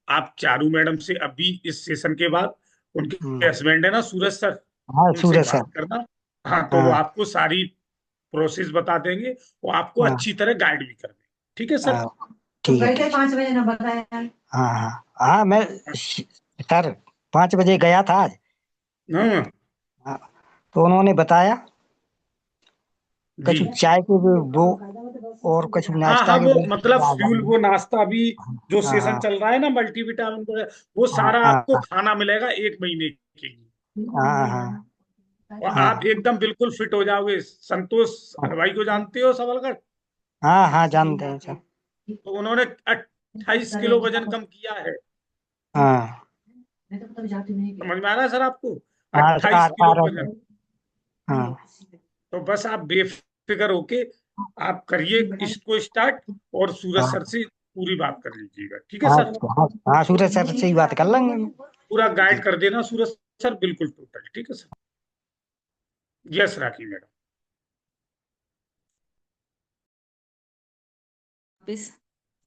आप चारू मैडम से अभी इस सेशन के बाद, उनके हम्म, हस्बैंड है ना सूरज सर, हाँ उनसे सूरज सर। बात करना। हाँ, तो वो हाँ आपको सारी प्रोसेस बता देंगे, वो आपको हाँ अच्छी तरह गाइड भी कर देंगे। ठीक है सर? हाँ, ठीक है ठीक। 5 बजे ना बताया। हाँ हाँ हाँ, मैं सर 5 बजे गया था आज। हाँ हाँ, तो उन्होंने बताया जी। कुछ चाय के वो, और कुछ हाँ नाश्ता हाँ, के वो वो मतलब आ फ्यूल, जाएंगे। वो नाश्ता भी जो हाँ सेशन हाँ चल रहा है ना मल्टीविटामिन वो हाँ सारा हाँ आपको खाना मिलेगा 1 महीने के लिए। हाँ हाँ और आप हाँ एकदम बिल्कुल फिट हो जाओगे। संतोष हलवाई को जानते हो सबलगढ़? हाँ हाँ, जानते हैं सर। तो उन्होंने 28 किलो वजन कम किया है। हाँ समझ में आ रहा है सर आपको? हाँ, अट्ठाईस आ किलो रहा वजन। है। हाँ तो बस आप बेफिक्र होके आप करिए इसको स्टार्ट, और सूरज हाँ सर से पूरी बात कर लीजिएगा। ठीक है हाँ सर? हाँ हाँ, सूरज सर से ही बात कर लेंगे। पूरा जी। गाइड कर देना सूरज सर, बिल्कुल टोटल। ठीक है सर? यस राखी मैडम। वापिस।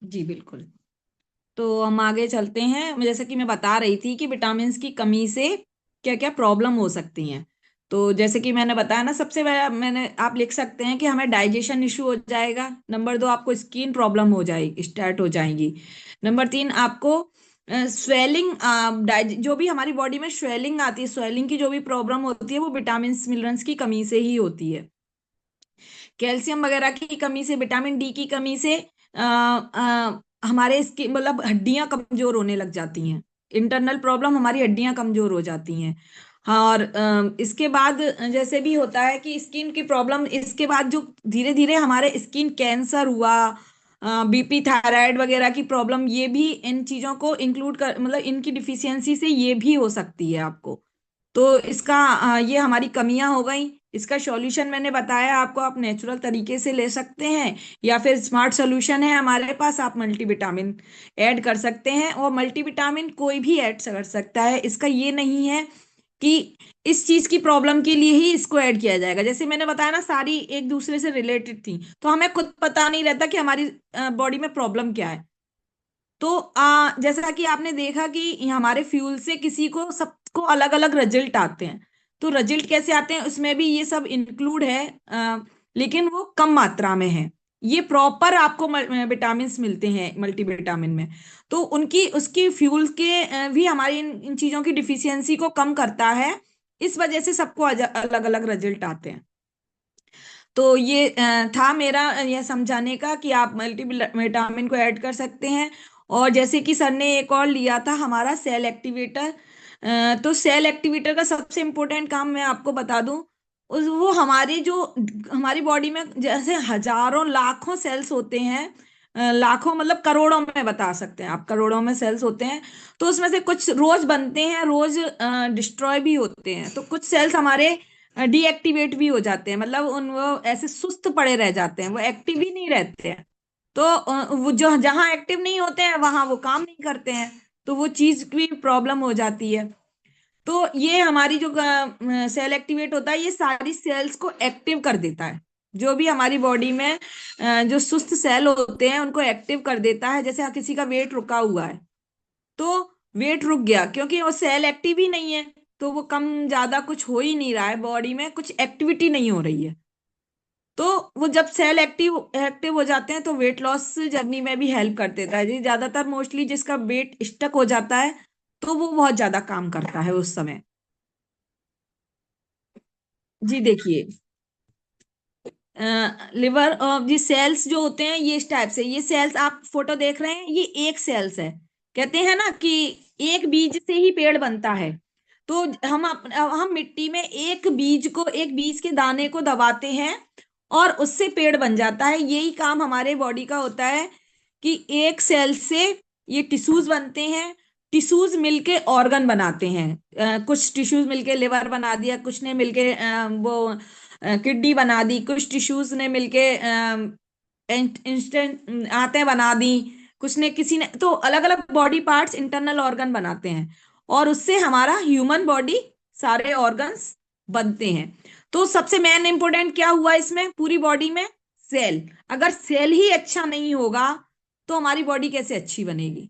जी बिल्कुल। तो हम आगे चलते हैं, जैसे कि मैं बता रही थी कि विटामिन की कमी से क्या क्या प्रॉब्लम हो सकती हैं। तो जैसे कि मैंने बताया ना, सबसे पहले मैंने आप लिख सकते हैं कि हमें डाइजेशन इशू हो जाएगा। नंबर 2, आपको स्किन प्रॉब्लम हो जाएगी, स्टार्ट हो जाएंगी। नंबर 3, आपको स्वेलिंग, जो भी हमारी बॉडी में स्वेलिंग आती है, स्वेलिंग की जो भी प्रॉब्लम होती है वो विटामिन मिनरल्स की कमी से ही होती है। कैल्शियम वगैरह की कमी से, विटामिन डी की कमी से हमारे इसकी मतलब हड्डियां कमजोर होने लग जाती हैं। इंटरनल प्रॉब्लम, हमारी हड्डियां कमजोर हो जाती हैं। हाँ, और इसके बाद जैसे भी होता है कि स्किन की प्रॉब्लम, इसके बाद जो धीरे धीरे हमारे स्किन कैंसर हुआ, बीपी, थायराइड वगैरह की प्रॉब्लम, ये भी इन चीजों को इंक्लूड कर, मतलब इनकी डिफिशियंसी से ये भी हो सकती है आपको। तो इसका ये हमारी कमियां हो गई। इसका सॉल्यूशन मैंने बताया आपको, आप नेचुरल तरीके से ले सकते हैं, या फिर स्मार्ट सॉल्यूशन है हमारे पास, आप मल्टीविटामिन ऐड कर सकते हैं। और मल्टीविटामिन कोई भी ऐड कर सकता है, इसका ये नहीं है कि इस चीज की प्रॉब्लम के लिए ही इसको ऐड किया जाएगा। जैसे मैंने बताया ना, सारी एक दूसरे से रिलेटेड थी, तो हमें खुद पता नहीं रहता कि हमारी बॉडी में प्रॉब्लम क्या है। तो जैसा कि आपने देखा कि ये हमारे फ्यूल से किसी को सबको अलग अलग रिजल्ट आते हैं। तो रिजल्ट कैसे आते हैं उसमें भी ये सब इंक्लूड है, लेकिन वो कम मात्रा में है। ये प्रॉपर आपको विटामिन मिलते हैं मल्टीविटामिन में। तो उनकी उसकी फ्यूल के भी हमारी इन चीजों की डिफिशियंसी को कम करता है। इस वजह से सबको अलग अलग रिजल्ट आते हैं। तो ये था मेरा यह समझाने का कि आप मल्टीविटामिन को ऐड कर सकते हैं। और जैसे कि सर ने एक और लिया था हमारा सेल एक्टिवेटर। तो सेल एक्टिवेटर का सबसे इम्पोर्टेंट काम मैं आपको बता दूं, उस वो हमारी जो हमारी बॉडी में जैसे हजारों लाखों सेल्स होते हैं, लाखों मतलब करोड़ों में बता सकते हैं आप, करोड़ों में सेल्स होते हैं। तो उसमें से कुछ रोज बनते हैं, रोज डिस्ट्रॉय भी होते हैं। तो कुछ सेल्स हमारे डीएक्टिवेट भी हो जाते हैं, मतलब उन वो ऐसे सुस्त पड़े रह जाते हैं, वो एक्टिव ही नहीं रहते हैं। तो वो जो जहां एक्टिव नहीं होते हैं वहां वो काम नहीं करते हैं। तो वो चीज की प्रॉब्लम हो जाती है। तो ये हमारी जो सेल एक्टिवेट होता है ये सारी सेल्स को एक्टिव कर देता है। जो भी हमारी बॉडी में जो सुस्त सेल होते हैं उनको एक्टिव कर देता है। जैसे किसी का वेट रुका हुआ है, तो वेट रुक गया क्योंकि वो सेल एक्टिव ही नहीं है। तो वो कम ज्यादा कुछ हो ही नहीं रहा है, बॉडी में कुछ एक्टिविटी नहीं हो रही है। तो वो जब सेल एक्टिव एक्टिव हो जाते हैं तो वेट लॉस जर्नी में भी हेल्प कर देता है जी। ज्यादातर मोस्टली जिसका वेट स्टक हो जाता है तो वो बहुत ज्यादा काम करता है उस समय। जी देखिए, लिवर ऑफ जी सेल्स जो होते हैं ये इस टाइप से, ये सेल्स आप फोटो देख रहे हैं, ये एक सेल्स है। कहते हैं ना कि एक बीज से ही पेड़ बनता है। तो हम मिट्टी में एक बीज के दाने को दबाते हैं और उससे पेड़ बन जाता है। यही काम हमारे बॉडी का होता है कि एक सेल से ये टिश्यूज बनते हैं। टिश्यूज मिलके ऑर्गन बनाते हैं। कुछ टिश्यूज मिलके लिवर बना दिया, कुछ ने मिलके वो किडनी बना दी, कुछ टिश्यूज ने मिलके इंस्टेंट आते बना दी, कुछ ने किसी ने तो अलग अलग बॉडी पार्ट्स इंटरनल ऑर्गन बनाते हैं। और उससे हमारा ह्यूमन बॉडी सारे ऑर्गन्स बनते हैं। तो सबसे मेन इंपोर्टेंट क्या हुआ इसमें पूरी बॉडी में? सेल। अगर सेल ही अच्छा नहीं होगा तो हमारी बॉडी कैसे अच्छी बनेगी,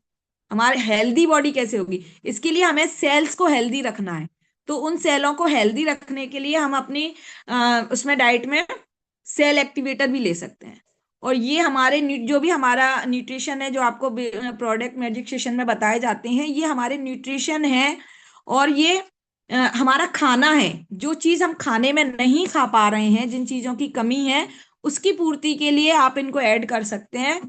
हमारे हेल्दी बॉडी कैसे होगी? इसके लिए हमें सेल्स को हेल्दी रखना है। तो उन सेलों को हेल्दी रखने के लिए हम अपनी उसमें डाइट में सेल एक्टिवेटर भी ले सकते हैं। और ये हमारे जो भी हमारा न्यूट्रिशन है, जो आपको प्रोडक्ट मैजिक सेशन में बताए जाते हैं, ये हमारे न्यूट्रिशन है। और ये हमारा खाना है। जो चीज हम खाने में नहीं खा पा रहे हैं, जिन चीजों की कमी है, उसकी पूर्ति के लिए आप इनको ऐड कर सकते हैं।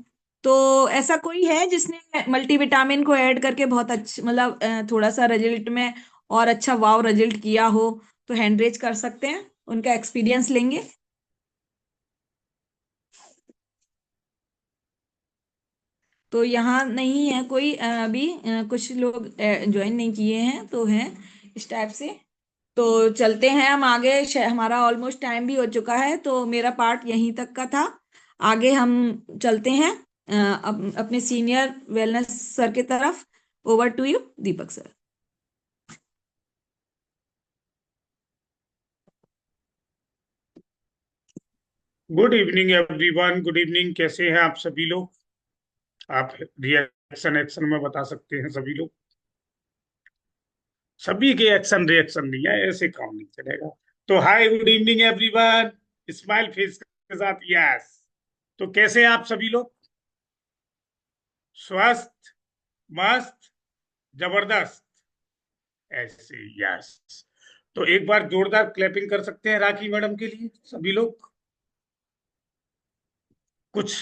तो ऐसा कोई है जिसने मल्टीविटामिन को ऐड करके बहुत अच्छा मतलब थोड़ा सा रिजल्ट में और अच्छा वाव रिजल्ट किया हो? तो हैंड रेज कर सकते हैं, उनका एक्सपीरियंस लेंगे। तो यहाँ नहीं है कोई अभी, कुछ लोग ज्वाइन नहीं किए हैं तो हैं इस टाइप से। तो चलते हैं हम आगे, हमारा ऑलमोस्ट टाइम भी हो चुका है, तो मेरा पार्ट यहीं तक का था। आगे हम चलते हैं अपने सीनियर वेलनेस सर की तरफ। Over to you Deepak sir. Good evening everyone, good evening. कैसे हैं आप सभी लोग? आप रिएक्शन एक्शन में बता सकते हैं सभी लोग। सभी के एक्शन रिएक्शन नहीं है, ऐसे काम नहीं चलेगा। तो hi, good evening everyone, smile face के साथ यस। तो कैसे हैं आप सभी लोग? स्वस्थ, मस्त, जबरदस्त, ऐसे यस। तो एक बार जोरदार क्लैपिंग कर सकते हैं राखी मैडम के लिए सभी लोग। कुछ